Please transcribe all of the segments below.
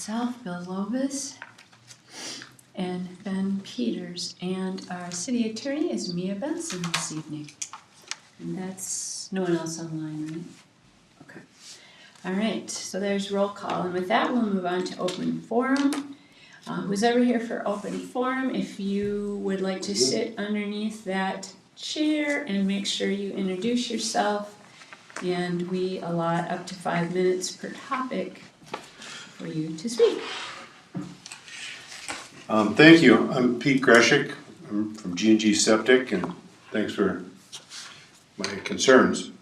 myself, Bill Lovis, and Ben Peters, and our city attorney is Mia Benson this evening. And that's no one else online, right? Okay. All right, so there's roll call, and with that, we'll move on to open forum. Who's ever here for open forum, if you would like to sit underneath that chair and make sure you introduce yourself, and we allot up to 5 minutes per topic for you to speak. Thank you. I'm Pete Greshik. I'm from G&G Septic, and thanks for my concerns.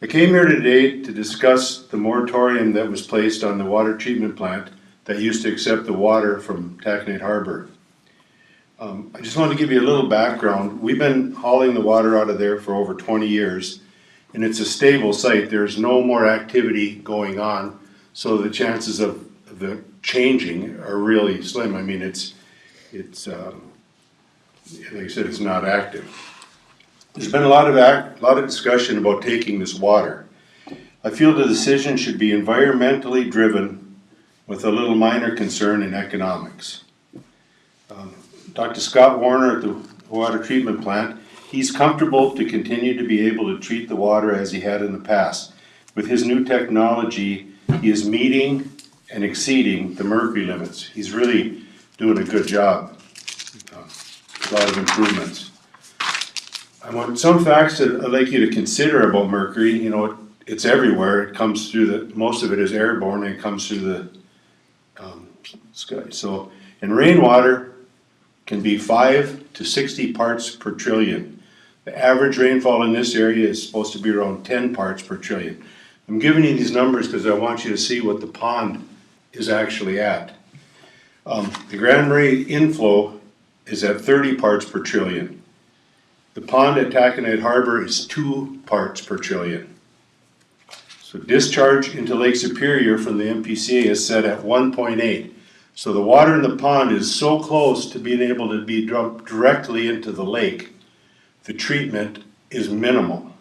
I came here today to discuss the moratorium that was placed on the water treatment plant that used to accept the water from Taconite Harbor. I just want to give you a little background. We've been hauling the water out of there for over 20 years, and it's a stable site. There's no more activity going on, so the chances of the changing are really slim. I mean, it's like I said, it's not active. There's been a lot of discussion about taking this water. I feel the decision should be environmentally driven with a little minor concern in economics. Dr. Scott Warner at the water treatment plant, he's comfortable to continue to be able to treat the water as he had in the past. With his new technology, he is meeting and exceeding the mercury limits. He's really doing a good job. A lot of improvements. I want some facts that I'd like you to consider about mercury. You know, it's everywhere. It comes through most of it is airborne, and it comes through the sky. So, and rainwater can be 5 to 60 parts per trillion. The average rainfall in this area is supposed to be around 10 parts per trillion. I'm giving you these numbers because I want you to see what the pond is actually at. The Grand Marais inflow is at 30 parts per trillion. The pond at Taconite Harbor is 2 parts per trillion. So discharge into Lake Superior from the MPCA is set at 1.8. So the water in the pond is so close to being able to be dumped directly into the lake. The treatment is minimal.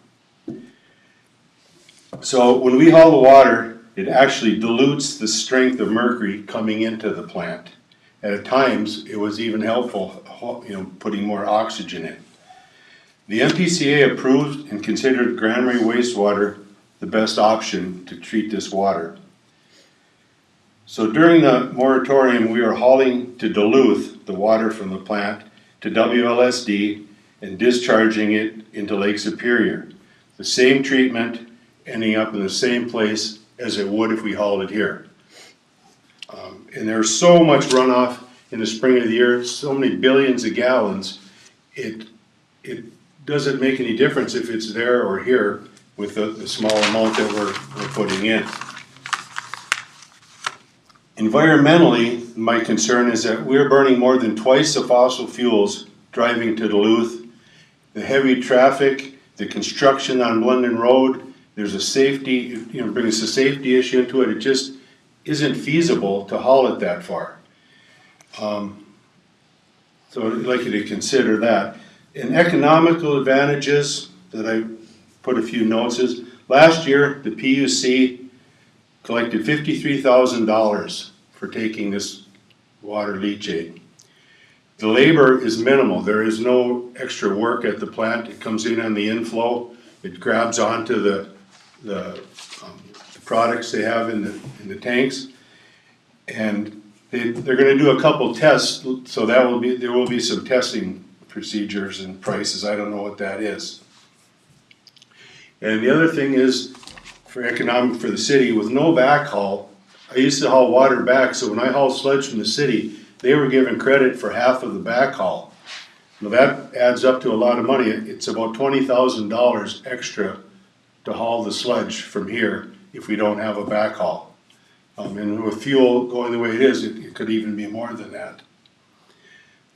So when we haul the water, it actually dilutes the strength of mercury coming into the plant. At times, it was even helpful, putting more oxygen in. The MPCA approved and considered Grand Marais wastewater the best option to treat this water. So during the moratorium, we are hauling to Duluth the water from the plant to WLSD and discharging it into Lake Superior. The same treatment ending up in the same place as it would if we hauled it here. And there's so much runoff in the spring of the year, so many billions of gallons, it doesn't make any difference if it's there or here with the small amount that we're putting in. Environmentally, my concern is that we're burning more than twice the fossil fuels driving to Duluth. The heavy traffic, the construction on London Road, there's a safety, brings a safety issue into it. It just isn't feasible to haul it that far. So I'd like you to consider that. And economical advantages that I put a few notes is, last year the PUC collected $53,000 for taking this water leachate. The labor is minimal. There is no extra work at the plant. It comes in on the inflow. It grabs onto the products they have in the tanks, and they're going to do a couple tests. So there will be some testing procedures and prices. I don't know what that is. And the other thing is, for the city, with no backhaul, I used to haul water back, so when I haul sludge from the city, they were given credit for half of the backhaul. Now that adds up to a lot of money. It's about $20,000 extra to haul the sludge from here if we don't have a backhaul. And with fuel going the way it is, it could even be more than that.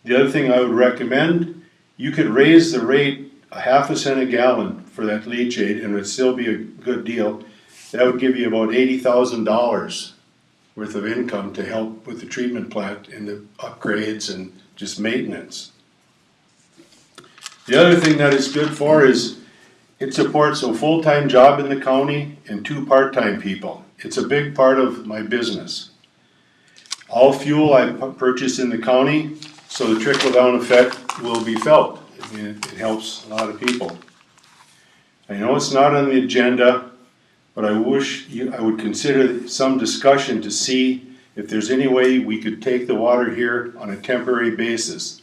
The other thing I would recommend, you could raise the rate a ½ cent a gallon for that leachate, and it would still be a good deal. That would give you about $80,000 worth of income to help with the treatment plant and the upgrades and just maintenance. The other thing that it's good for is it supports a full-time job in the county and 2 part-time people. It's a big part of my business. All fuel I purchase in the county, so the trickle-down effect will be felt. I mean, it helps a lot of people. I know it's not on the agenda, but I wish I would consider some discussion to see if there's any way we could take the water here on a temporary basis.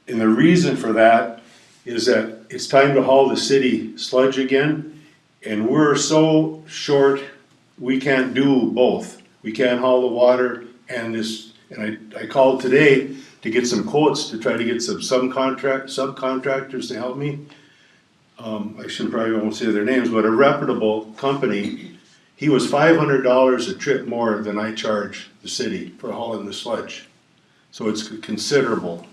And the reason for that is that it's time to haul the city sludge again, and we're so short, we can't do both. We can't haul the water and this, and I called today to get some quotes to try to get some subcontractors to help me. I should probably won't say their names, but a reputable company. He was $500 a trip more than I charge the city for hauling the sludge. So it's considerable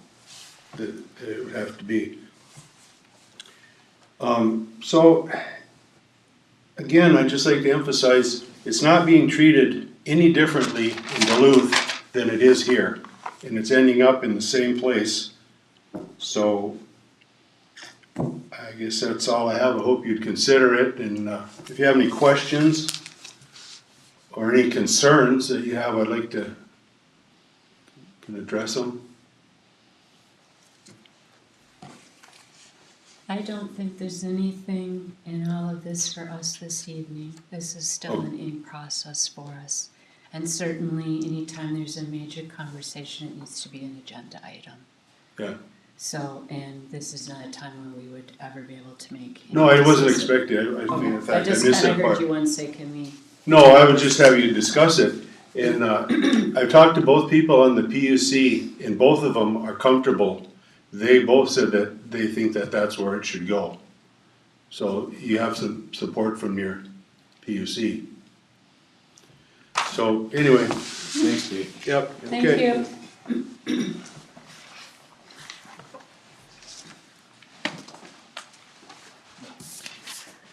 that it would have to be. So again, I'd just like to emphasize, it's not being treated any differently in Duluth than it is here. And it's ending up in the same place. So I guess that's all I have. I hope you'd consider it. And if you have any questions or any concerns that you have, I'd like to can address them. I don't think there's anything in all of this for us this evening. This is still an in process for us. And certainly, anytime there's a major conversation, it needs to be an agenda item. Yeah. So, and this is not a time when we would ever be able to make. No, I wasn't decision. expecting. I mean, in I fact, I just missed kind that of heard part. you once say, can we? No, I would just have you discuss it. And I've talked to both people on the PUC, and both of them are comfortable. They both said that they think that that's where it should go. So you have some support from your PUC. So anyway. Thanks, Dave. Yep. Thank Okay. you.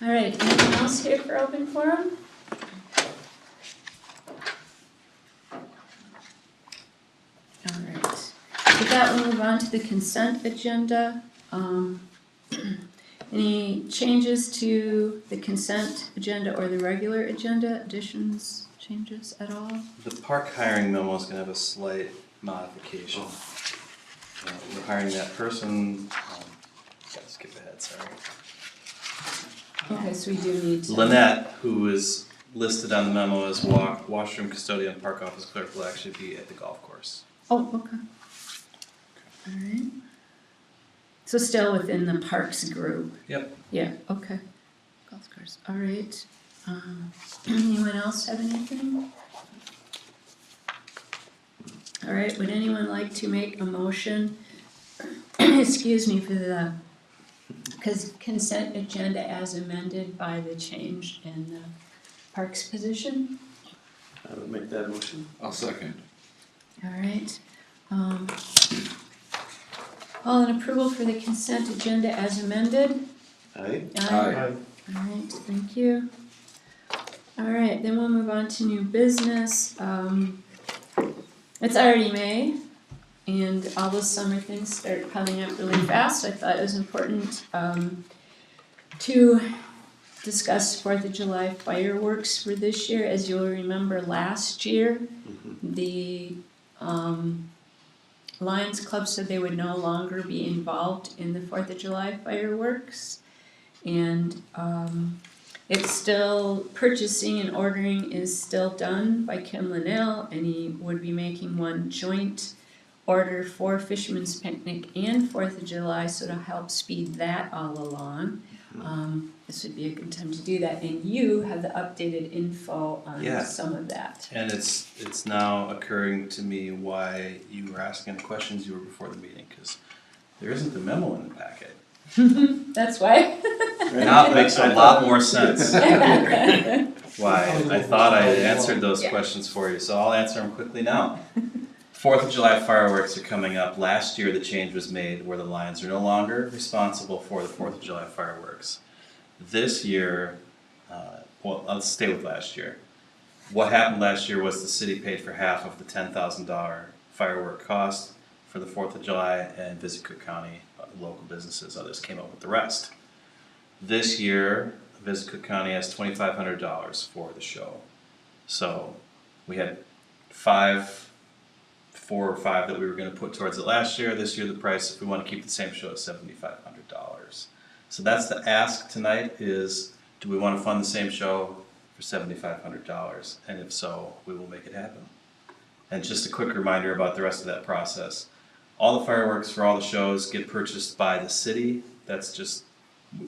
All right, anyone else here for open forum? All right, with that, we'll move on to the consent agenda. Any changes to the consent agenda or the regular agenda, additions, changes at all? The park hiring memo is gonna have a slight modification. We're hiring that person, gotta skip ahead, sorry. Okay, so we do need to. Lynette, who is listed on the memo as washroom custodian, park office clerk, will actually be at the golf course. Oh, okay. All right. So still within the parks group? Yep. Yeah, okay. Golf course, all right. Anyone else have anything? All right, would anyone like to make a motion, excuse me, for the consent agenda as amended by the change in the parks position? I would make that motion. I'll second. All right. All in approval for the consent agenda as amended? Aye. All right, thank you. All right, then we'll move on to new business. It's already May, and all the summer things start coming up really fast. I thought it was important to discuss 4th of July fireworks for this year. As you'll remember, last year, the Lions Club said they would no longer be involved in the 4th of July fireworks. And it's still, purchasing and ordering is still done by Kim Linnell, and he would be making one joint order for Fisherman's Picnic and 4th of July, so to help speed that all along. This would be a good time to do that, and you have the updated info on Yeah. some of that. And it's now occurring to me why you were asking the questions you were before the meeting, because there isn't the memo in the packet. That's why. Now it makes a lot more sense why I thought I had answered those Yeah. questions for you, so I'll answer them quickly now. 4th of July fireworks are coming up. Last year, the change was made where the Lions are no longer responsible for the 4th of July fireworks. This year, well, let's stay with last year. What happened last year was the city paid for half of the $10,000 firework cost for the 4th of July, and Visit Cook County, local businesses, others came up with the rest. This year, Visit Cook County has $2,500 for the show. So we had 5 4 or 5 that we were gonna put towards it last year. This year, the price, if we wanna keep the same show, is $7,500. So that's the ask tonight is, do we wanna fund the same show for $7,500? And if so, we will make it happen. And just a quick reminder about the rest of that process. All the fireworks for all the shows get purchased by the city. That's just,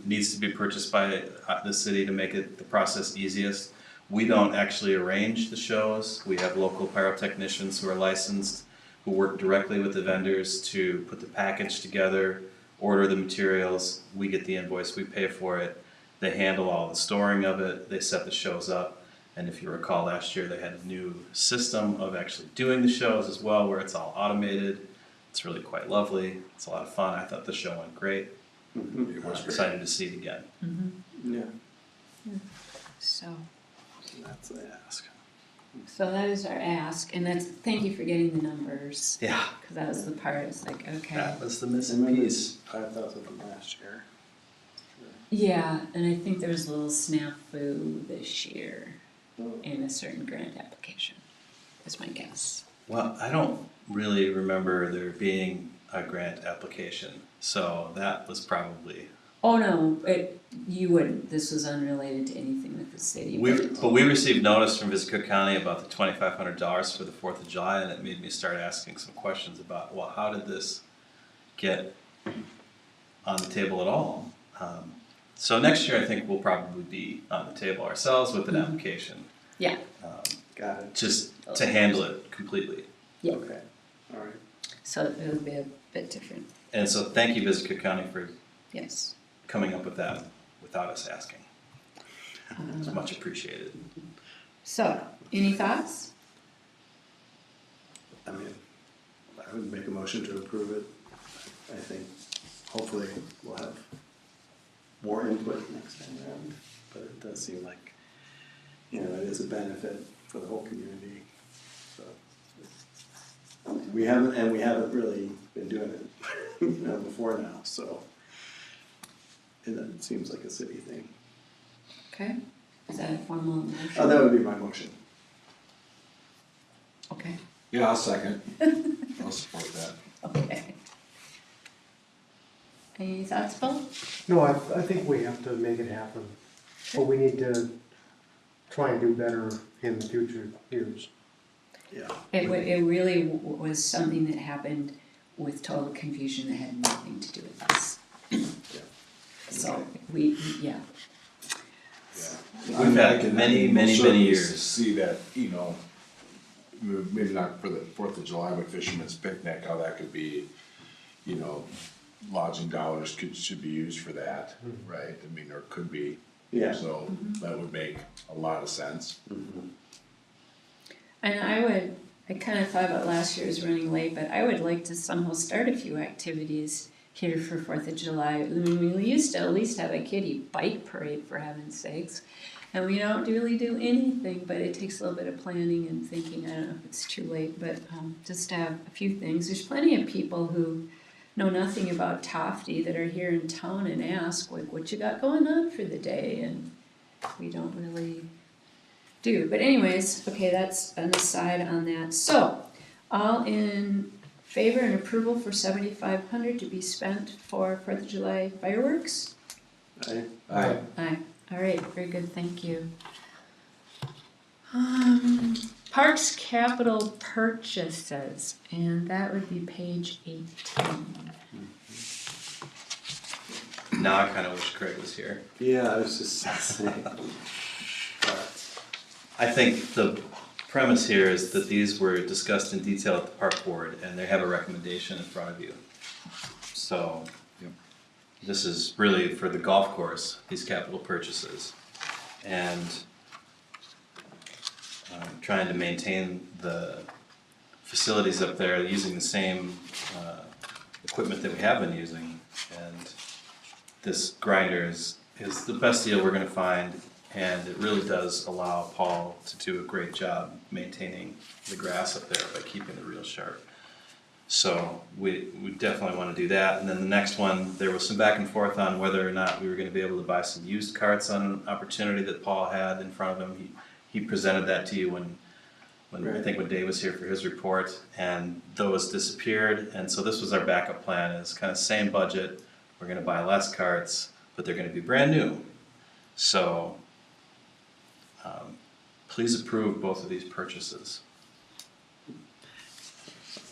needs to be purchased by the city to make it the process easiest. We don't actually arrange the shows. We have local pyrotechnicians who are licensed, who work directly with the vendors to put the package together, order the materials. We get the invoice, we pay for it. They handle all the storing of it, they set the shows up. And if you recall last year, they had a new system of actually doing the shows as well, where it's all automated. It's really quite lovely. It's a lot of fun. I thought the show went great. Mm-hmm. I'm excited to see it again. Yeah, So, so that's the ask. that is our ask, and that's, thank you for getting the numbers, Yeah, because that was the part, it's like, okay. that was the And missing then piece. 5,000 from last year. Yeah, and I think there was a little snafu this year Oh. in a certain grant application, is my guess. Well, I don't really remember there being a grant application, so that was probably. Oh, no, you wouldn't, this was unrelated to anything with the city. But we received notice from Visit Cook County about the $2,500 for the 4th of July, and it made me start asking some questions about, well, how did this get on the table at all? So next year, I think we'll probably be on the table ourselves with an application, Yeah, Got it. just to handle it completely. yeah, Okay, all right. so it'll be a bit different, And so thank you, Visit Cook County, for yes. coming up with that without us asking. It's much appreciated. So, any thoughts? I mean, I would make a motion to approve it. I think hopefully we'll have more input next time around, but it does seem like, you know, it is a benefit for the whole community, so. We haven't really been doing it, you know, before now, so. It seems like a city thing. Okay, is that a formal motion? Oh, that would be my motion. Okay, Yeah, I'll second. I'll support that. okay. Any thoughts, Paul? No, I think we have to make it happen, but we need to try and do better in the future years. Yeah. It really was something that happened with total confusion that had nothing to do with us. So, yeah, We've had many, many, We'll many certainly years. See that, you know, maybe not for the 4th of July, but Fisherman's Picnic, how that could be, you know, lodging dollars should be used for that, right? I mean, or could be. Yeah. So that would make a lot of sense. and I kind of thought about last year's running late, but I would like to somehow start a few activities here for 4th of July. I mean, we used to at least have a kiddie bike parade, for heaven's sakes. And we don't really do anything, but it takes a little bit of planning and thinking. I don't know if it's too late, but just to have a few things. There's plenty of people who know nothing about Tofty that are here in town and ask, like, what you got going on for the day? And we don't really do. But anyways, okay, that's an aside on that. So, all in favor and approval for $7,500 to be spent for 4th of July fireworks? Aye. Aye. Aye. All right, very good, thank you. Parks capital purchases, and that would be page 18. Now I kind of wish Craig was here. Yeah, I was just saying. But, I think the premise here is that these were discussed in detail at the park board, and they have a recommendation in front of you. So, this is really for the golf course, these capital purchases. And trying to maintain the facilities up there using the same equipment that we have been using. And this grinder is the best deal we're gonna find, and it really does allow Paul to do a great job maintaining the grass up there by keeping the reels sharp. So we definitely wanna do that. And then the next one, there was some back and forth on whether or not we were gonna be able to buy some used carts on an opportunity that Paul had in front of him. He presented that to you when I Right. think when Dave was here for his report, and those disappeared, and so this was our backup plan, is kind of same budget, we're gonna buy less carts, but they're gonna be brand new. So, please approve both of these purchases.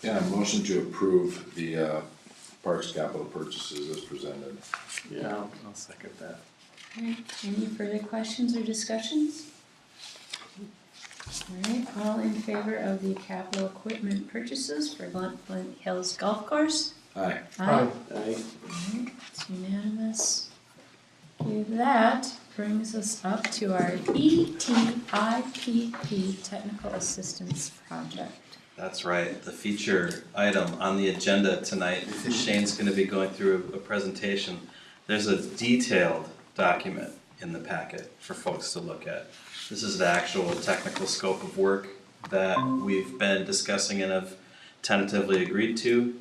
Yeah, motion to approve the Parks capital purchases as presented. Yeah, I'll second that. Alright, any further questions or discussions? Alright, all in favor of the capital equipment purchases for Flint Hills Golf Course? Aye. Aye. I, Alright, it's unanimous. Okay, that brings us up to our ETIPP Technical Assistance Project. That's right, the feature item on the agenda tonight, Shane's gonna be going through a presentation. There's a detailed document in the packet for folks to look at. This is the actual technical scope of work that we've been discussing and have tentatively agreed to.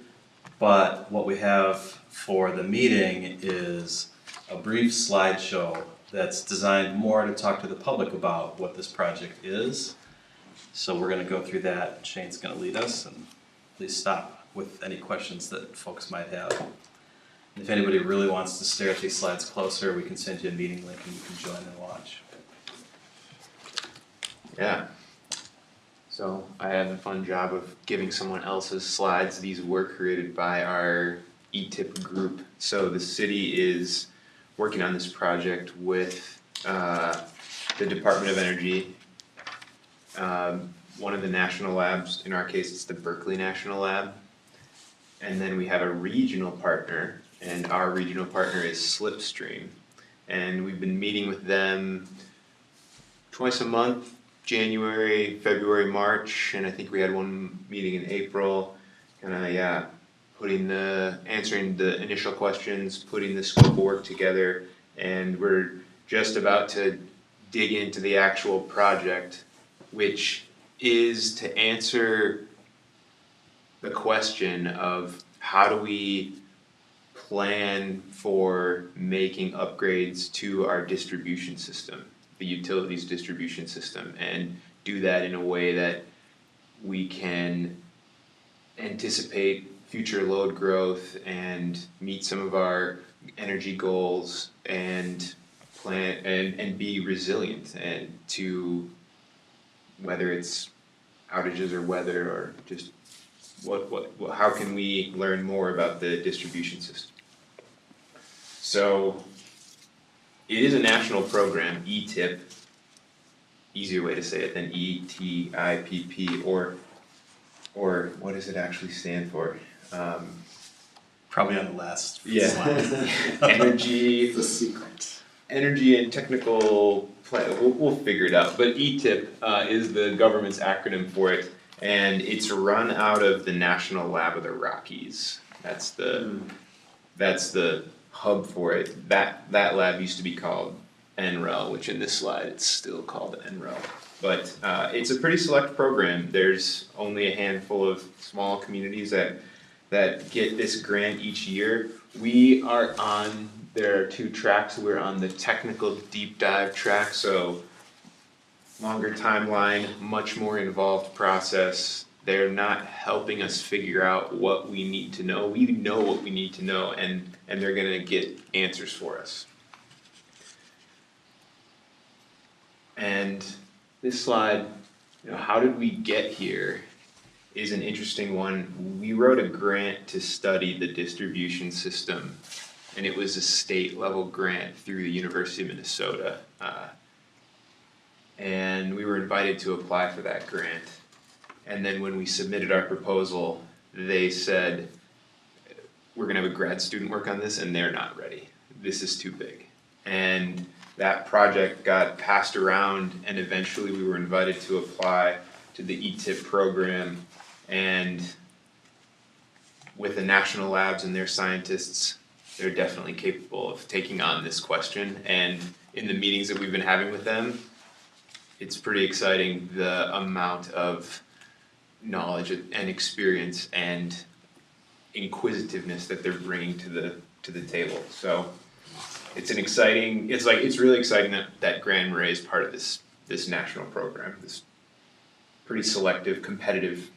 But what we have for the meeting is a brief slideshow that's designed more to talk to the public about what this project is. So we're gonna go through that, and Shane's gonna lead us, and please stop with any questions that folks might have. And if anybody really wants to stare at these slides closer, we can send you a meeting link and you can join and watch. Yeah. So I have the fun job of giving someone else's slides. These were created by our ETIP group. So the city is working on this project with the Department of Energy, one of the national labs, in our case it's the Berkeley National Lab. And then we have a regional partner, and our regional partner is Slipstream. And we've been meeting with them twice a month, January, February, March, and I think we had one meeting in April. Kinda, answering the initial questions, putting the scope of work together, and we're just about to dig into the actual project, which is to answer the question of how do we plan for making upgrades to our distribution system, the utilities distribution system, and do that in a way that we can anticipate future load growth and meet some of our energy goals and plan and be resilient and to whether it's outages or weather or just how can we learn more about the distribution system. So it is a national program, ETIP, easier way to say it than ETIPP, or what does it actually stand for? Probably on the last Yeah. slide. Energy, the secret. energy and technical plan, we'll figure it out, but ETIP is the government's acronym for it, and it's run out of the National Lab of the Rockies. That's the hub for it. That lab used to be called NREL, which in this slide it's still called NREL. But it's a pretty select program. There's only a handful of small communities that get this grant each year. We are on, there are 2 tracks. We're on the technical deep dive track, so longer timeline, much more involved process. They're not helping us figure out what we need to know. We know what we need to know, and they're gonna get answers for us. And this slide, how did we get here, is an interesting one. We wrote a grant to study the distribution system, and it was a state level grant through the University of Minnesota. And we were invited to apply for that grant. And then when we submitted our proposal, they said, we're gonna have a grad student work on this, and they're not ready. This is too big. And that project got passed around, and eventually we were invited to apply to the ETIP program. And with the national labs and their scientists, they're definitely capable of taking on this question. And in the meetings that we've been having with them, it's pretty exciting the amount of knowledge and experience and inquisitiveness that they're bringing to the table. So it's really exciting that Grand Marais is part of this national program, this pretty selective, competitive.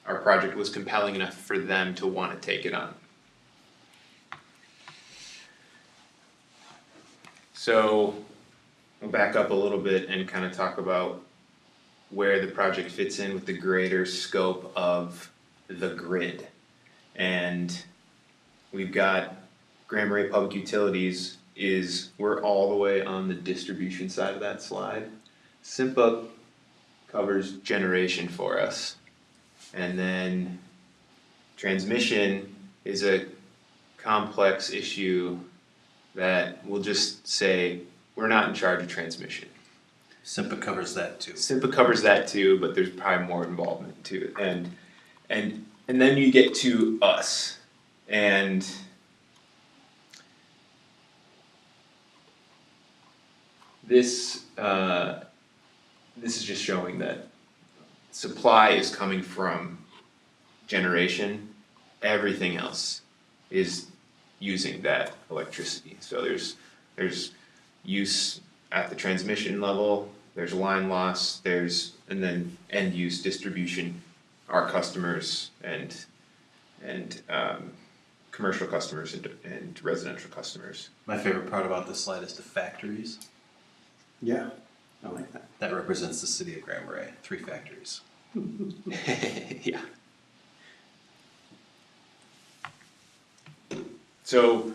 Our project was compelling enough for them to want to take it on. So we'll back up a little bit and kind of talk about where the project fits in with the greater scope of the grid. And we've got Grand Marais Public Utilities we're all the way on the distribution side of that slide. SIMPA covers generation for us. And then transmission is a complex issue that we'll just say we're not in charge of transmission. SIMPA covers that too. SIMPA covers that too, but there's probably more involvement to it. And then you get to us. And this is just showing that supply is coming from generation. Everything else is using that electricity. So there's use at the transmission level, there's line loss, and then end use distribution, our customers and commercial customers and residential customers. My favorite part about this slide is the factories. Yeah, I like that. That represents the city of Grand Marais, 3 factories. Yeah. So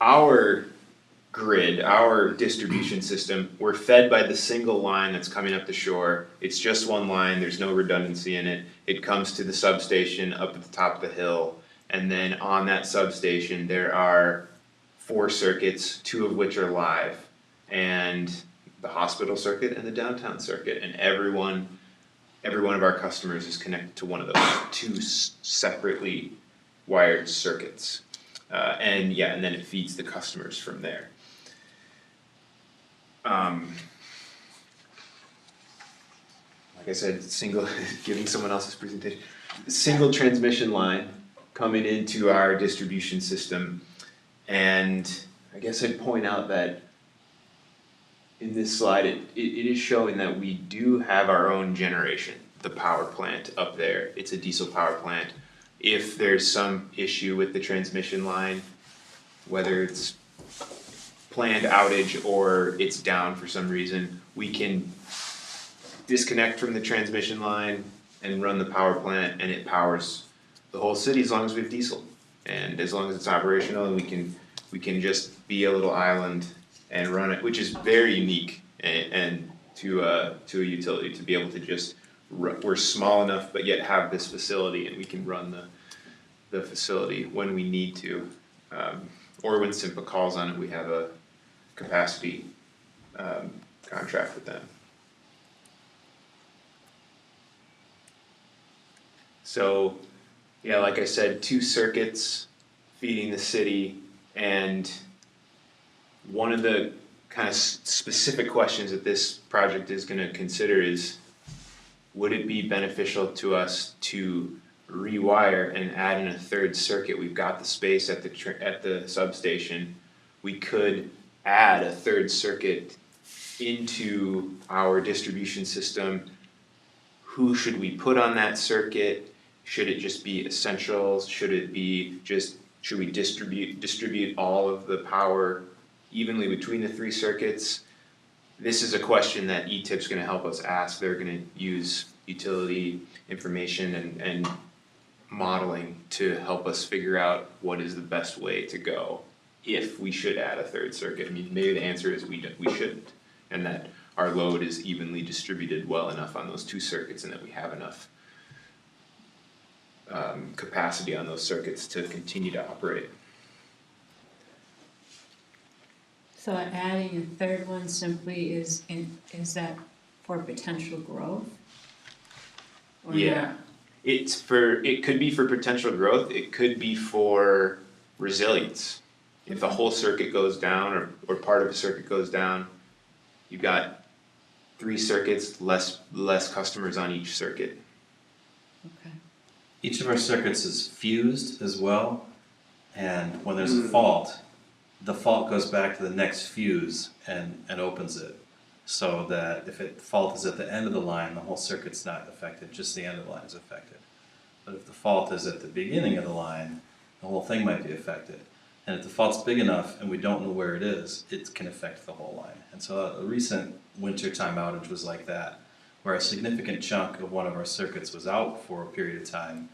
our grid, our distribution system, we're fed by the single line that's coming up the shore. It's just one line, there's no redundancy in it. It comes to the substation up at the top of the hill. And then on that substation, there are 4 circuits, 2 of which are live. And the hospital circuit and the downtown circuit. And every one of our customers is connected to one of those 2 separately wired circuits. And then it feeds the customers from there. Like I said, giving someone else's presentation, single transmission line coming into our distribution system. And I guess I'd point out that in this slide, it is showing that we do have our own generation, the power plant up there. It's a diesel power plant. If there's some issue with the transmission line, whether it's planned outage or it's down for some reason, we can disconnect from the transmission line and run the power plant, and it powers the whole city as long as we have diesel. And as long as it's operational, and we can just be a little island and run it, which is very unique and to a utility to be able to just we're small enough but yet have this facility, and we can run the facility when we need to, or when SIMPA calls on it, we have a capacity contract with them. So, yeah, like I said, 2 circuits feeding the city, and one of the kind of specific questions that this project is going to consider is, would it be beneficial to us to rewire and add in a 3rd circuit? We've got the space at the substation. We could add a 3rd circuit into our distribution system. Who should we put on that circuit? Should it just be essentials? Should we distribute all of the power evenly between the 3 circuits? This is a question that ETIP's going to help us ask. They're going to use utility information and modeling to help us figure out what is the best way to go if we should add a 3rd circuit. I mean, maybe the answer is we shouldn't, and that our load is evenly distributed well enough on those 2 circuits, and that we have enough capacity on those circuits to continue to operate. So adding a 3rd one simply is that for potential growth? Or Yeah. not? It could be for potential growth, it could be for resilience. If a whole circuit goes down or part of a circuit goes down, you've got 3 circuits, less customers on each circuit. Okay. Each of our circuits is fused as well, and when there's a fault, the fault goes back to the next fuse and opens it. So that if it fault is at the end of the line, the whole circuit's not affected, just the end of the line is affected. But if the fault is at the beginning of the line, the whole thing might be affected. And if the fault's big enough and we don't know where it is, it can affect the whole line. And so a recent wintertime outage was like that, where a significant chunk of one of our circuits was out for a period of time,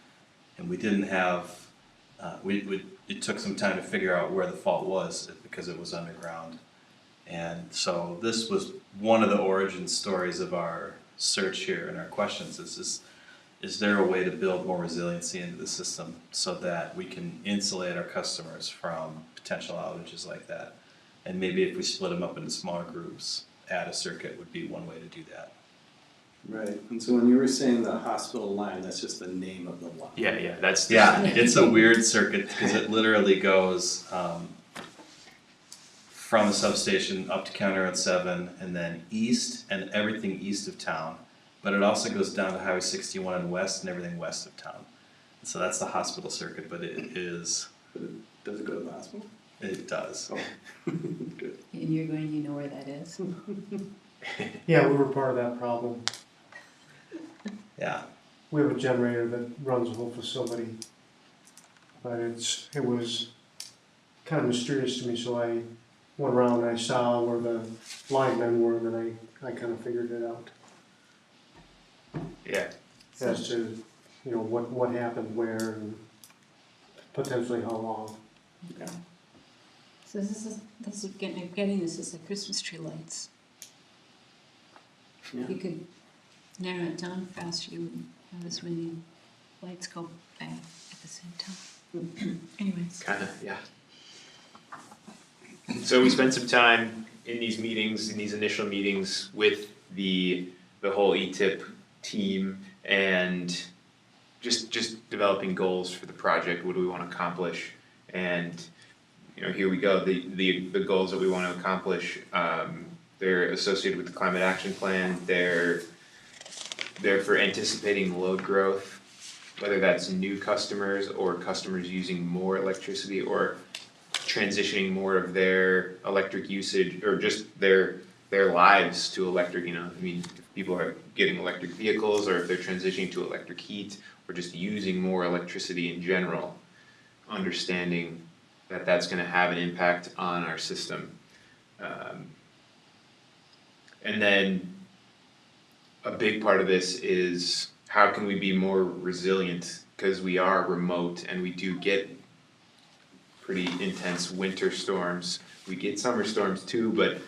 and we didn't have, it took some time to figure out where the fault was because it was underground. And so this was one of the origin stories of our search here and our questions is there a way to build more resiliency into the system so that we can insulate our customers from potential outages like that? And maybe if we split them up into smaller groups, add a circuit would be one way to do that. Right, and so when you were saying the hospital line, that's just the name of the line. Yeah, that's Yeah, it's a weird circuit because it literally goes from the substation up to County Road 7 and then east and everything east of town. But it also goes down to Highway 61 and west and everything west of town. So that's the hospital circuit, but it is, Does it go to the hospital? it does. Oh, good. And you're going to know where that is? Yeah, we were part of that problem. Yeah, We have a generator that runs the whole facility. But it was kind of mysterious to me, so I went around and I saw where the linemen were, and then I kind of figured it out Yeah. as to, you know, what happened where and potentially how long. Okay. So this is getting this is the Christmas tree lights. Yeah. If you could narrow it down faster, you wouldn't have as many lights go bang at the same time. Anyways. Kinda, yeah. So we spent some time in these meetings, in these initial meetings with the whole ETIP team and just developing goals for the project. What do we want to accomplish? And you know, here we go. The goals that we want to accomplish, they're associated with the climate action plan. They're for anticipating load growth, whether that's new customers or customers using more electricity or transitioning more of their electric usage or just their lives to electric, you know, I mean, if people are getting electric vehicles or if they're transitioning to electric heat or just using more electricity in general, understanding that that's gonna have an impact on our system. And then a big part of this is how can we be more resilient, because we are remote and we do get pretty intense winter storms. We get summer storms too, but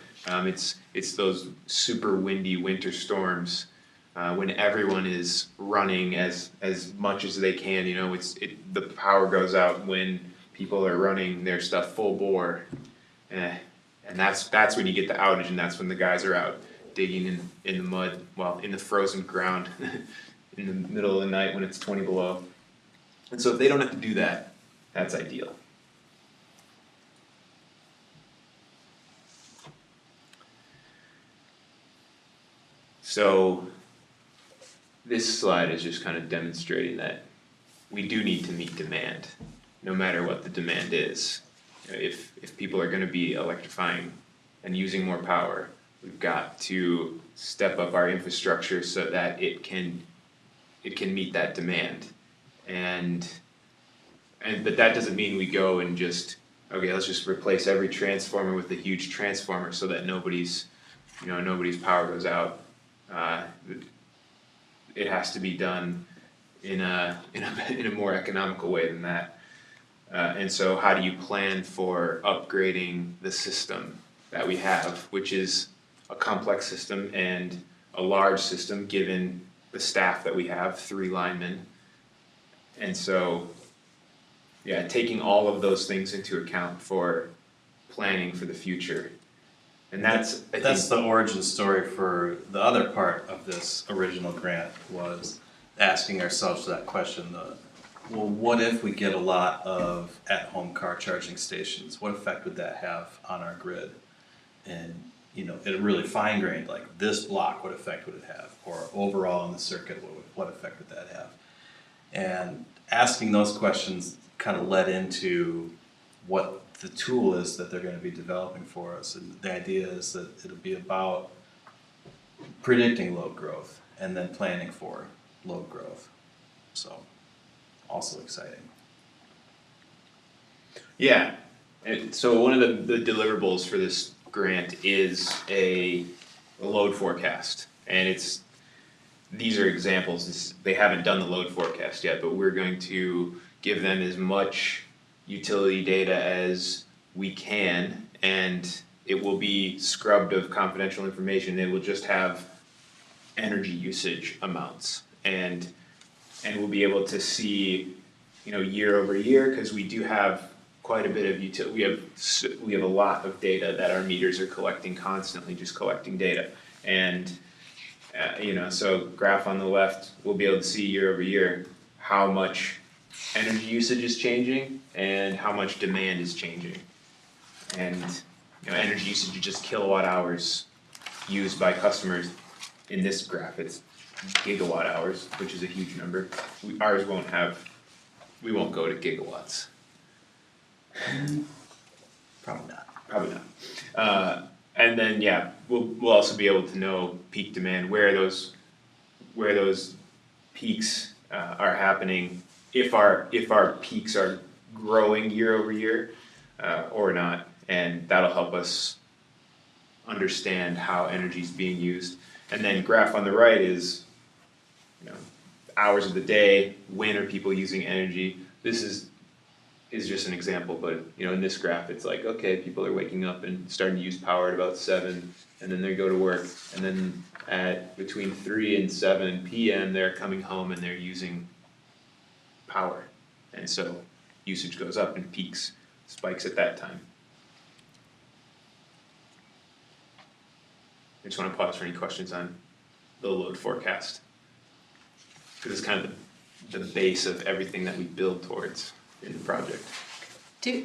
it's those super windy winter storms when everyone is running as much as they can. You know, the power goes out when people are running their stuff full bore, and that's when you get the outage, and that's when the guys are out digging in the mud, well, in the frozen ground in the middle of the night when it's 20 below. And so if they don't have to do that, that's ideal. So this slide is just kind of demonstrating that we do need to meet demand, no matter what the demand is. If people are going to be electrifying and using more power, we've got to step up our infrastructure so that it can meet that demand. But that doesn't mean we go and just, okay, let's just replace every transformer with a huge transformer so that nobody's power goes out. It has to be done in a more economical way than that. And so how do you plan for upgrading the system that we have, which is a complex system and a large system given the staff that we have, 3 linemen. And so, yeah, taking all of those things into account for planning for the future. And that's the origin story for the other part of this original grant, was asking ourselves that question, well, what if we get a lot of at-home car charging stations? What effect would that have on our grid? And, you know, it really fine-grained, like this block, what effect would it have? Or overall in the circuit, what effect would that have? And asking those questions kind of led into what the tool is that they're going to be developing for us. And the idea is that it'll be about predicting load growth and then planning for load growth. So, also exciting. Yeah, and so one of the deliverables for this grant is a load forecast. And these are examples, they haven't done the load forecast yet, but we're going to give them as much utility data as we can, and it will be scrubbed of confidential information. It will just have energy usage amounts, and we'll be able to see, year over year, because we do have quite a bit of we have a lot of data that our meters are collecting constantly, just collecting data. And so graph on the left, we'll be able to see year over year how much energy usage is changing and how much demand is changing. And energy usage is just kilowatt hours used by customers. In this graph, it's gigawatt hours, which is a huge number. We won't go to gigawatts. Probably not. Probably not. And then we'll also be able to know peak demand, where those peaks are happening, if our peaks are growing year over year or not, and that'll help us understand how energy is being used. And then graph on the right is hours of the day, when are people using energy. This is just an example, but in this graph it's like, okay, people are waking up and starting to use power at about 7, and then they go to work, and then at between 3 and 7 p.m. they're coming home and they're using power, and so usage goes up and spikes at that time. I just want to pause for any questions on the load forecast, because it's kind of the base of everything that we build towards in the project. Are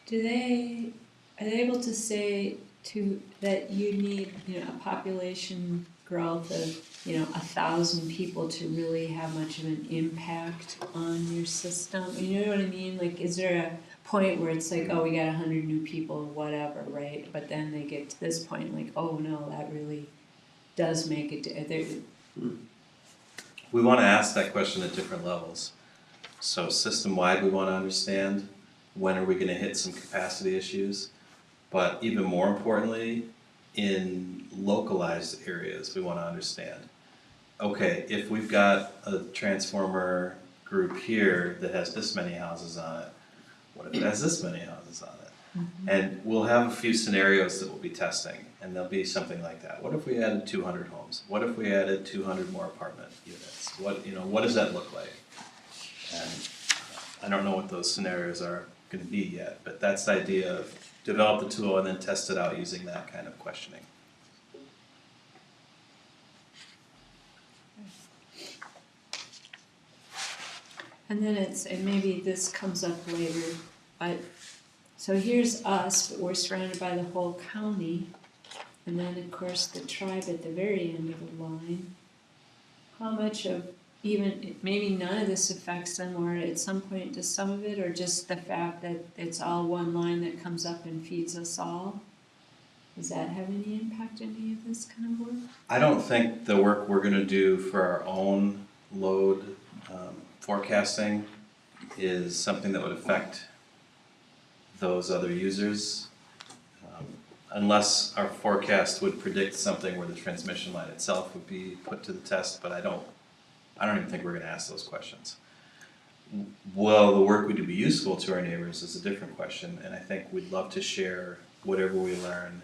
they able to say that you need, a population growth of, 1,000 people to really have much of an impact on your system? You know what I mean? Like, is there a point where it's like, oh, we got 100 new people, whatever, right? But then they get to this point, like, oh no, that really does make it. We want to ask that question at different levels. So system-wide, we want to understand when are we going to hit some capacity issues, but even more importantly, in localized areas, we want to understand, okay, if we've got a transformer group here that has this many houses on it, what if it has this many houses on it? Mm-hmm. And we'll have a few scenarios that we'll be testing, and there'll be something like that. What if we added 200 homes? What if we added 200 more apartment units? What does that look like? And I don't know what those scenarios are going to be yet, but that's the idea of develop the tool and then test it out using that kind of questioning. And then and maybe this comes up later, but, so here's us, but we're surrounded by the whole county, and then of course the tribe at the very end of the line. How much of maybe none of this affects them, or at some point does some of it, or just the fact that it's all one line that comes up and feeds us all? Does that have any impact on any of this kind of work? I don't think the work we're going to do for our own load forecasting is something that would affect those other users, unless our forecast would predict something where the transmission line itself would be put to the test, but I don't even think we're going to ask those questions. Will the work we do be useful to our neighbors is a different question, and I think we'd love to share whatever we learn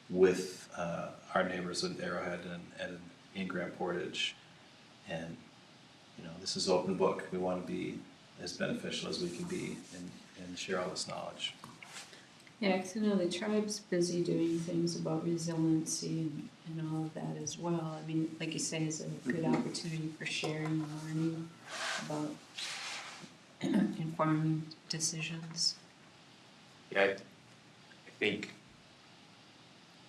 with our neighbors in Arrowhead and in Grand Portage. And this is open book. We want to be as beneficial as we can be and share all this knowledge. Yeah, because I know the tribe's busy doing things about resiliency and all of that as well. I mean, like you say, it's a good opportunity for sharing and learning about informing decisions. Yeah, I think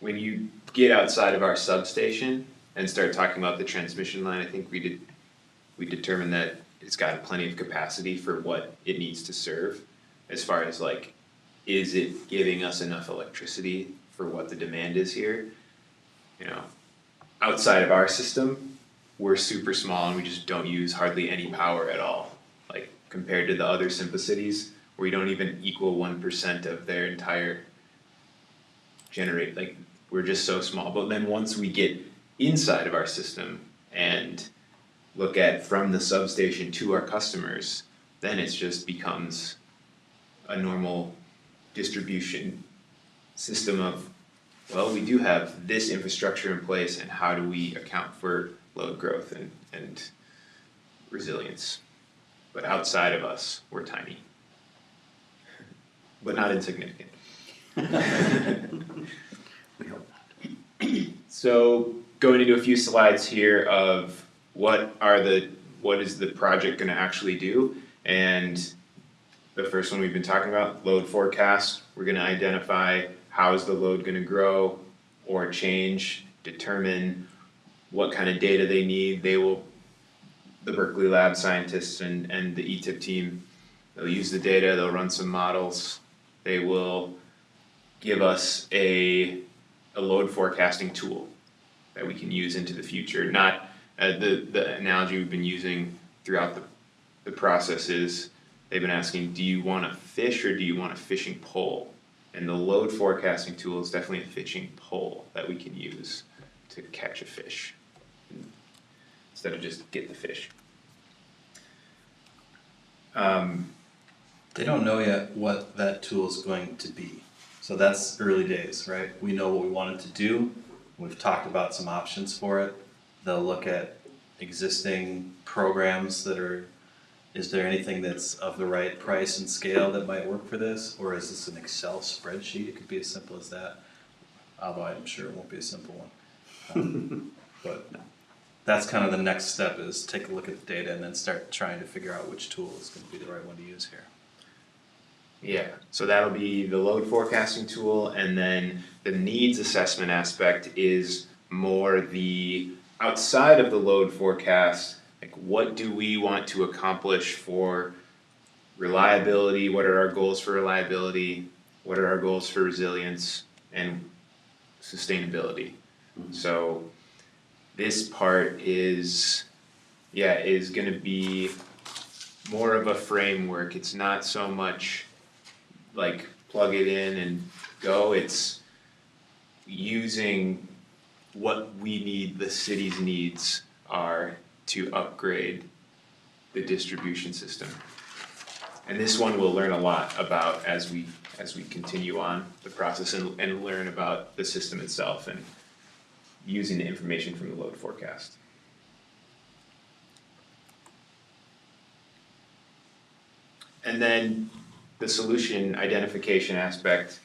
when you get outside of our substation and start talking about the transmission line, I think we determined that it's got plenty of capacity for what it needs to serve, as far as like, is it giving us enough electricity for what the demand is here? you know, outside of our system, we're super small and we just don't use hardly any power at all. Like compared to the other Simplicities, where you don't even equal 1% of their entire generate, like we're just so small. But then once we get inside of our system and look at from the substation to our customers, then it just becomes a normal distribution system of, well, we do have this infrastructure in place, and how do we account for load growth and resilience? But outside of us, we're tiny, but not insignificant. We hope So going into a few slides here of what is the project gonna actually do? And the first one we've been talking about, load forecast. We're gonna identify how is the load gonna grow or change, determine what kind of data they need. The Berkeley lab scientists and the ETIP team, they'll use the data, they'll run some models. They will give us a load forecasting tool that we can use into the future. Not the analogy we've been using throughout the process is they've been asking, do you want a fish or do you want a fishing pole? And the load forecasting tool is definitely a fishing pole that we can use to catch a fish instead of just get the fish. They don't know yet what that tool is going to be. So that's early days, right? We know what we want it to do. We've talked about some options for it. They'll look at existing programs is there anything that's of the right price and scale that might work for this? Or is this an Excel spreadsheet? It could be as simple as that. Although I'm sure it won't be a simple one. But that's kind of the next step, is take a look at the data and then start trying to figure out which tool is going to be the right one to use here. Yeah, so that'll be the load forecasting tool, and then the needs assessment aspect is more the outside of the load forecast, like what do we want to accomplish for reliability, what are our goals for reliability, what are our goals for resilience and sustainability. So this part is gonna be more of a framework. It's not so much like plug it in and go, it's using what we need, the city's needs are to upgrade the distribution system. And this one we'll learn a lot about as we continue on the process and learn about the system itself and using the information from the load forecast. And then the solution identification aspect,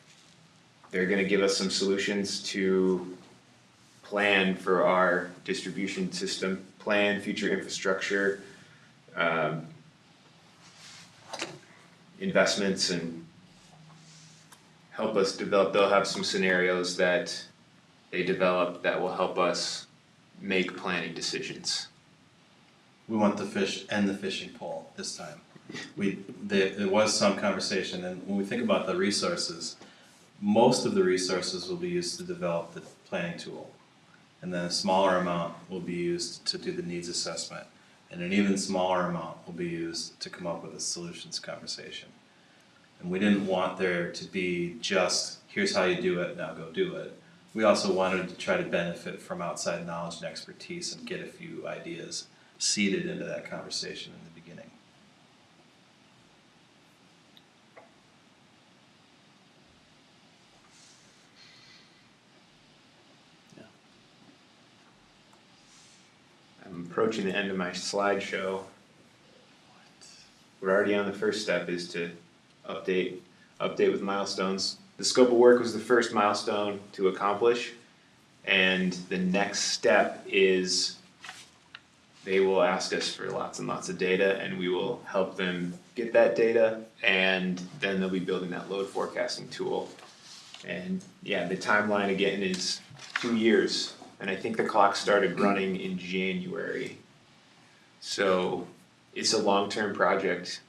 they're gonna give us some solutions to plan for our distribution system, plan future infrastructure, investments, and help us develop. They'll have some scenarios that they develop that will help us make planning decisions. We want the fish and the fishing pole this time. There was some conversation, and when we think about the resources, most of the resources will be used to develop the planning tool. And then a smaller amount will be used to do the needs assessment. And an even smaller amount will be used to come up with a solutions conversation. And we didn't want there to be just, here's how you do it, now go do it. We also wanted to try to benefit from outside knowledge and expertise and get a few ideas seeded into that conversation in the beginning. I'm approaching the end of my slideshow. We're already on the first step, is to update with milestones. The scope of work was the first milestone to accomplish, and the next step is they will ask us for lots and lots of data, and we will help them get that data, and then they'll be building that load forecasting tool. And yeah, the timeline again is 2 years, and I think the clock started running in January. So it's a long-term project.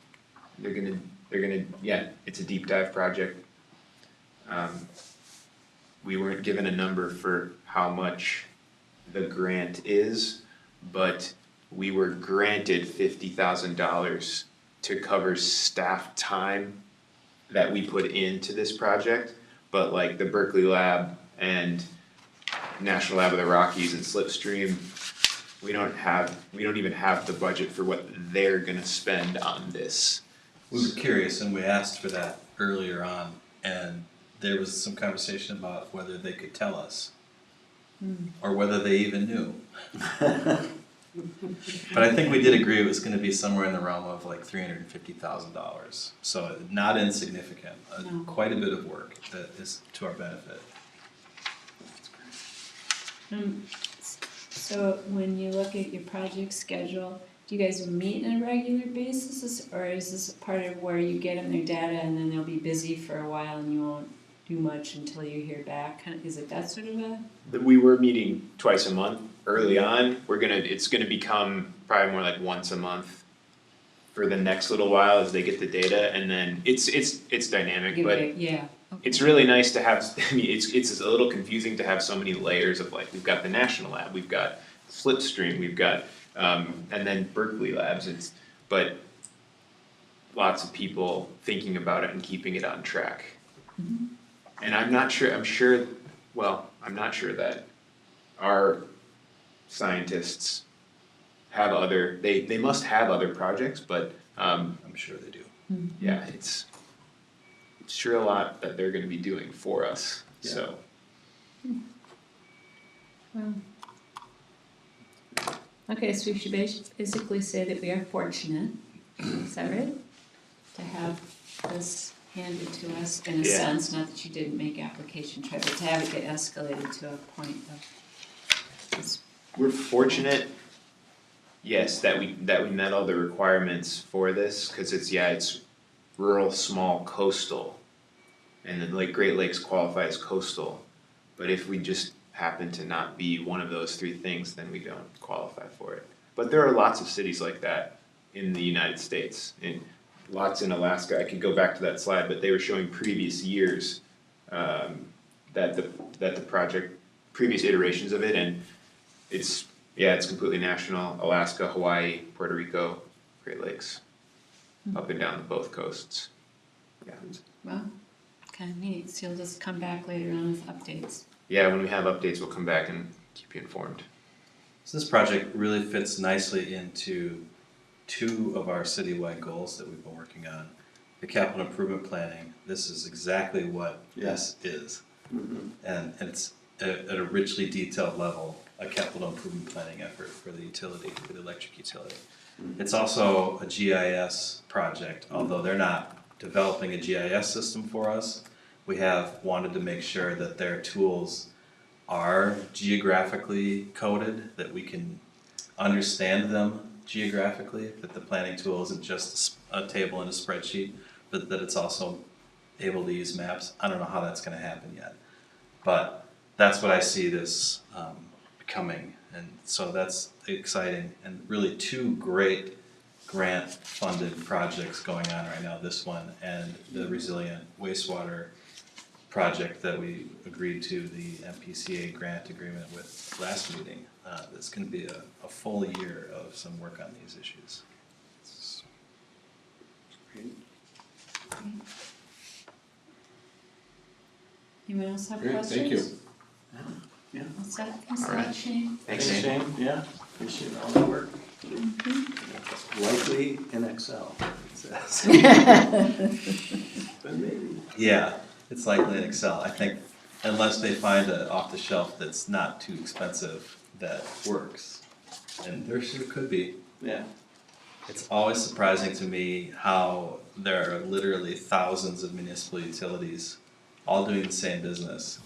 They're gonna, it's a deep dive project. we weren't given a number for how much the grant is, but we were granted $50,000 to cover staff time that we put into this project. But like the Berkeley Lab and National Lab of the Rockies and Slipstream, we don't even have the budget for what they're gonna spend on this. We were curious and we asked for that earlier on, and there was some conversation about whether they could tell us. Or whether they even knew. But I think we did agree it was gonna be somewhere in the realm of like $350,000. So not insignificant, No. quite a bit of work that is to our benefit. So when you look at your project schedule, do you guys meet on a regular basis, or is this part of where you get them their data and then they'll be busy for a while and you won't do much until you hear back? Is it that sort of a? We were meeting twice a month early on. It's gonna become probably more like once a month for the next little while as they get the data, and then it's dynamic, but Yeah. it's really nice to have, I mean, it's a little confusing to have so many layers of like, we've got the National Lab, we've got Slipstream, we've got, and then Berkeley Labs, but lots of people thinking about it and keeping it on track. And I'm not sure that our scientists have they must have other projects, but, I'm sure they do. yeah, it's sure a lot that they're gonna be doing for us, so. Well. Okay, so we should basically say that we are fortunate, is that right? To have this handed to us in a Yeah. sense, not that you didn't make application try, but to have it get escalated to a point of this. We're fortunate, yes, that we met all the requirements for this, cause it's rural, small, coastal. And then Great Lakes qualify as coastal, but if we just happen to not be one of those three things, then we don't qualify for it. But there are lots of cities like that in the United States, and lots in Alaska. I could go back to that slide, but they were showing previous years, that the project, previous iterations of it, and it's completely national. Alaska, Hawaii, Puerto Rico, Great Lakes, up and down both coasts. Yeah. Well, kind of neat, so you'll just come back later on with updates. Yeah, when we have updates, we'll come back and keep you informed. So this project really fits nicely into two of our citywide goals that we've been working on. The capital improvement planning, this is exactly what this is. And it's at a richly detailed level, a capital improvement planning effort for the utility, for the electric utility. It's also a GIS project, although they're not developing a GIS system for us. We have wanted to make sure that their tools are geographically coded, that we can understand them geographically, that the planning tool isn't just a table in a spreadsheet, but that it's also able to use maps. I don't know how that's gonna happen yet, but that's what I see this becoming, and so that's exciting, and really two great grant-funded projects going on right now, this one and the resilient wastewater project that we agreed to the MPCA grant agreement with last meeting. That's gonna be a full year of some work on these issues. Anyone else have Great, questions? thank you. Yeah. What's that, thanks a All right. lot, Shane. Thanks, Shane. Yeah, appreciate all the work. Likely in Excel, it says. But maybe. Yeah, it's likely in Excel. I think unless they find a off-the-shelf that's not too expensive that works, and there sure could be. Yeah. It's always surprising to me how there are literally thousands of municipal utilities all doing the same business,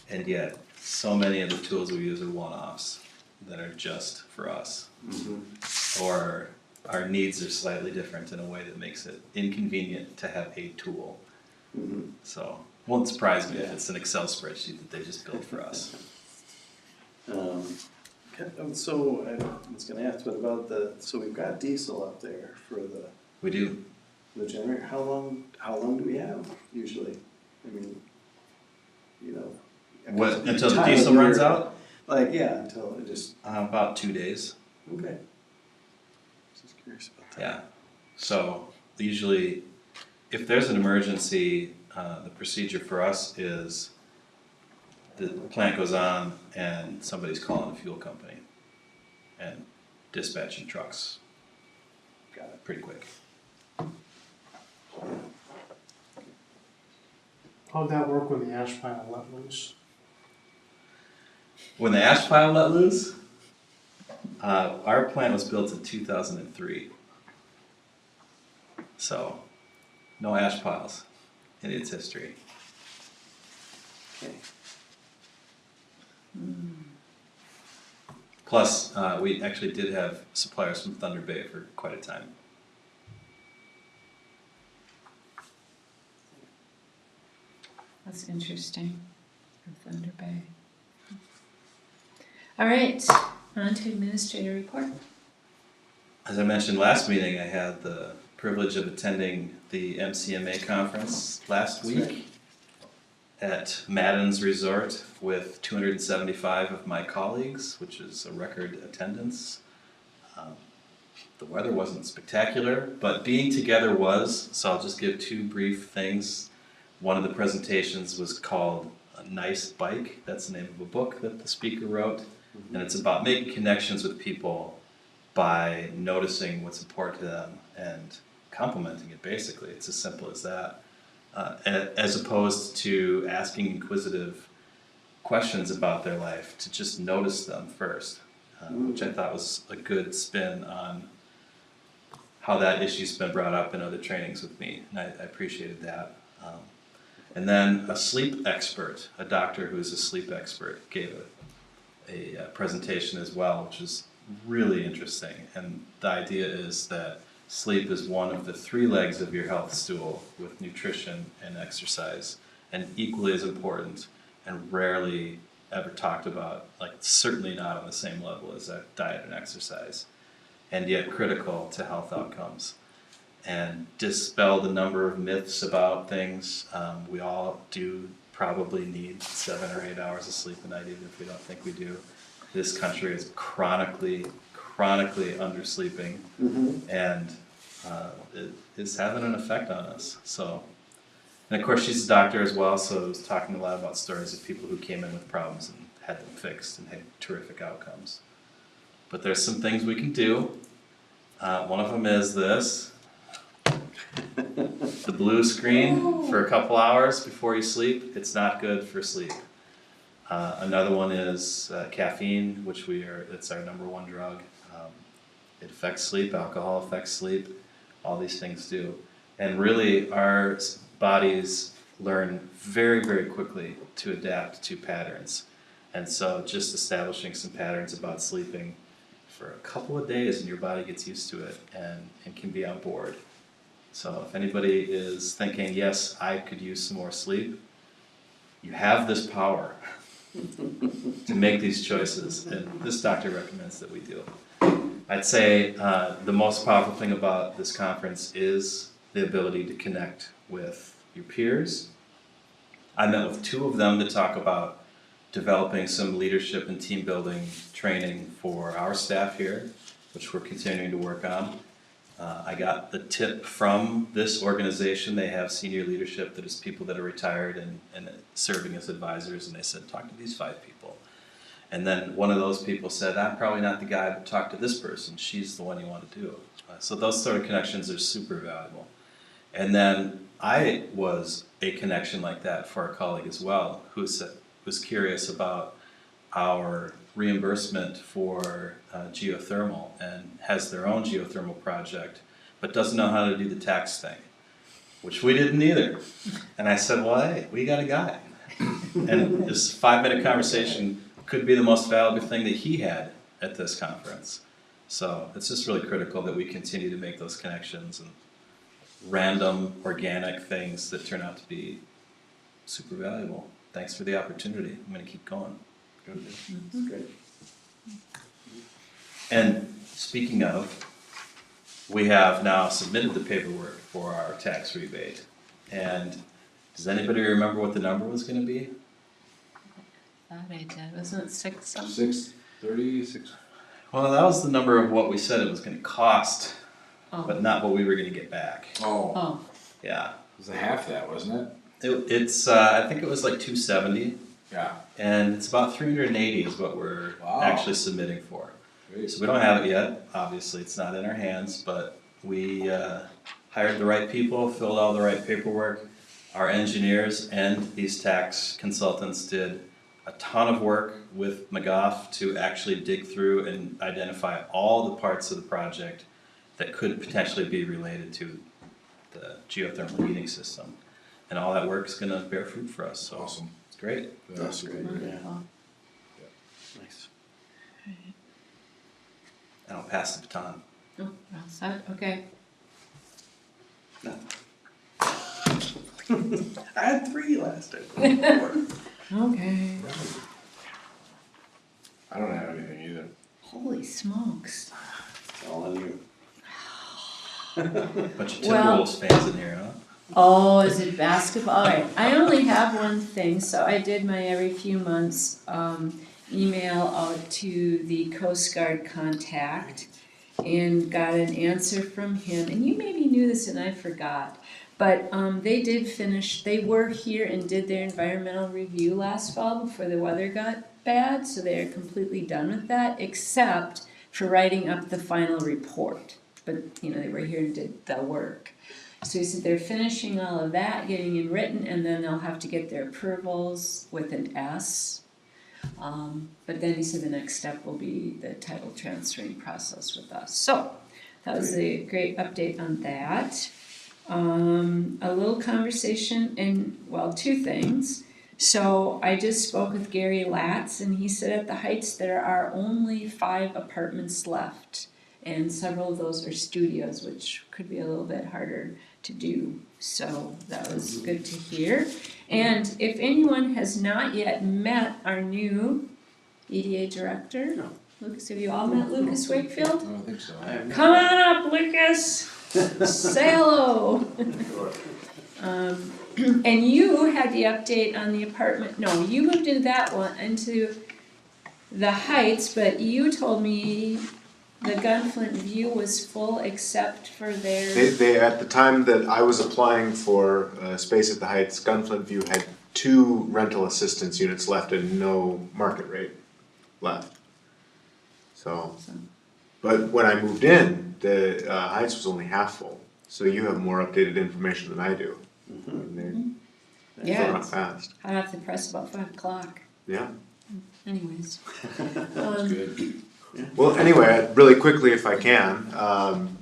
and yet so many of the tools we use are one-offs that are just for us. Or our needs are slightly different in a way that makes it inconvenient to have a tool. So, won't surprise me if it's an Excel spreadsheet that they just built for us. So I was gonna ask, what about so we've got diesel up there for We do. the generator, how long do we have usually? I mean, you know, What, until the Time of diesel year. runs out? Like, yeah, until it just, About 2 days. okay. Just curious about that. Yeah, so usually, if there's an emergency, the procedure for us is the plant goes on and somebody's calling the fuel company and dispatching trucks. Got it, pretty quick. How'd that work when the ash pile let loose? When the ash pile let loose, our plant was built in 2003. So, no ash piles in its history. Okay. Plus, we actually did have suppliers from Thunder Bay for quite a time. That's interesting, from Thunder Bay. All right, on to administrator report. As I mentioned last meeting, I had the privilege of attending the MCMA conference last week at Madden's Resort with 275 of my colleagues, which is a record attendance. The weather wasn't spectacular, but being together was, so I'll just give two brief things. One of the presentations was called A Nice Bike. That's the name of a book that the speaker wrote. And it's about making connections with people by noticing what's important to them and complimenting it, basically. It's as simple as that. As opposed to asking inquisitive questions about their life, to just notice them first, which I thought was a good spin on how that issue's been brought up in other trainings with me, and I appreciated that. And then a sleep expert, a doctor who's a sleep expert, gave a presentation as well, which is really interesting. And the idea is that sleep is one of the 3 legs of your health stool, with nutrition and exercise, and equally as important and rarely ever talked about, like certainly not on the same level as diet and exercise, and yet critical to health outcomes. And dispel the number of myths about things. We all do probably need 7 or 8 hours of sleep a night, even if we don't think we do. This country is chronically undersleeping, and it is having an effect on us. So, and of course she's a doctor as well, so I was talking a lot about stories of people who came in with problems and had them fixed and had terrific outcomes. But there's some things we can do. One of them is this. The blue screen for a couple hours before you sleep, it's not good for sleep. Another one is caffeine, which it's our #1 drug. It affects sleep, alcohol affects sleep, all these things do. And really our bodies learn very, very quickly to adapt to patterns. And so just establishing some patterns about sleeping for a couple of days and your body gets used to it and can be on board. So if anybody is thinking, yes, I could use some more sleep, you have this power to make these choices, and this doctor recommends that we do. I'd say the most powerful thing about this conference is the ability to connect with your peers. I met with 2 of them to talk about developing some leadership and team building training for our staff here, which we're continuing to work on. I got the tip from this organization. They have senior leadership that is people that are retired and serving as advisors, and they said, talk to these 5 people. And then one of those people said, I'm probably not the guy, but talk to this person. She's the one you want to do. So those sort of connections are super valuable. And then I was a connection like that for a colleague as well, who was curious about our reimbursement for geothermal and has their own geothermal project, but doesn't know how to do the tax thing, which we didn't either. And I said, well, hey, we got a guy. And this 5-minute conversation could be the most valuable thing that he had at this conference. So it's just really critical that we continue to make those connections and random organic things that turn out to be super valuable. Thanks for the opportunity. I'm going to keep going. That's great. And speaking of, we have now submitted the paperwork for our tax rebate. And does anybody remember what the number was going to be? thought I did. Wasn't it 6 something? 6:30, 6. Well, that was the number of what we said it was gonna cost, Oh, but not what we were gonna get back. Oh, oh, Yeah. it was a half that, wasn't it? It's, I think it was like 270, Yeah. and it's about 380 is what we're Wow. actually submitting for. Great. So we don't have it yet, obviously, it's not in our hands, but we hired the right people, filled all the right paperwork. Our engineers and these tax consultants did a ton of work with McGough to actually dig through and identify all the parts of the project that could potentially be related to the geothermal heating system. And all that work's gonna bear fruit for us, so Awesome. it's great. That's great, yeah, wonderful. nice. And I'll pass the baton. Oh, well said. Okay. I had 3 last time. Okay. I don't have anything either. Holy smokes. It's all on you. Bunch of Well- Timberwolves fans in here, huh? Oh, is it basketball? All right. I only have one thing, so I did my every few months email out to the Coast Guard contact and got an answer from him. And you maybe knew this and I forgot. But they did finish, they were here and did their environmental review last fall before the weather got bad. So they are completely done with that, except for writing up the final report. But, you know, they were here and did the work. So he said they're finishing all of that, getting it written, and then they'll have to get their approvals with an S. But then he said the next step will be the title transferring process with us. So that was a great update on that. A little conversation and, well, 2 things. So I just spoke with Gary Latz and he said at the Heights there are only 5 apartments left. And several of those are studios, which could be a little bit harder to do. So that was good to hear. And if anyone has not yet met our new EDA director, No. Lucas, have you all met Lucas Wakefield? I don't think so. I have not- Come on up, Lucas. Say hello. And you had the update on the apartment. No, you moved into that one, into the Heights, but you told me the Gunflint View was full except for their. They at the time that I was applying for space at the Heights, Gunflint View had 2 rental assistance units left and no market rate left. So, but when I moved in, the Heights was only half full. So you have more updated information than I do. They're Yeah. not fast. Hot off the press about 5 o'clock. Yeah. Anyways. Good. Well, anyway, really quickly if I can,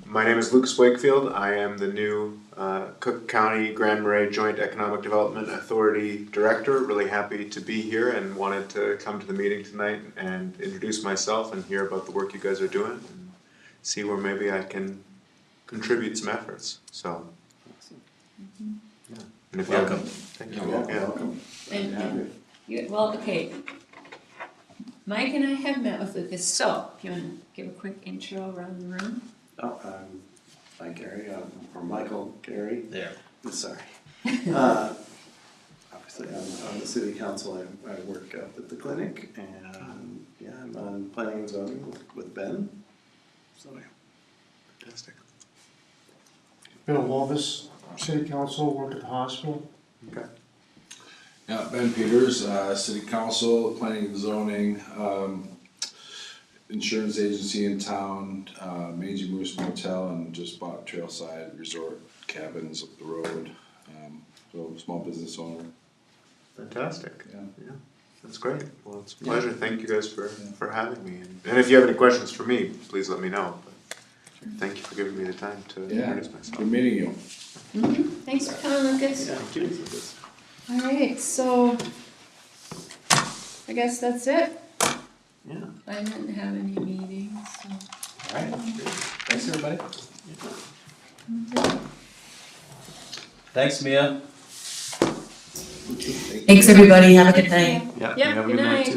my name is Lucas Wakefield. I am the new Cook County Grand Marais Joint Economic Development Authority Director. Really happy to be here and wanted to come to the meeting tonight and introduce myself and hear about the work you guys are doing and see where maybe I can contribute some efforts. So, yeah. And if you have- Welcome. Thank you. Yeah, Yeah. welcome. And- Happy. Well, okay. Mike and I have met with Lucas, so if you want to give a quick intro around the room. Oh, I'm Gary, or Michael Gary. There. Sorry. Obviously, I'm on the city council. I work up at the clinic, and yeah, I'm on planning and zoning with Ben. So yeah. Fantastic. Bill Wolvis, city council, worked at the hospital. Okay. Yeah, Ben Peters, city council, planning and zoning, insurance agency in town, Meiji Moose Motel, and just bought Trailside Resort cabins up the road. So small business owner. Fantastic. Yeah. That's great. Well, it's a pleasure. Thank you guys for having me. And if you have any questions for me, please let me know. But thank you for giving me the time to Yeah. introduce myself. Good meeting you. Thanks for coming, Lucas. Yeah, Judy's with us. All right, so I guess that's it. Yeah. I didn't have any meetings, so. Alright, thanks everybody. Thanks, Mia. Thanks, everybody. Have a good night. Yeah, Yeah, good night.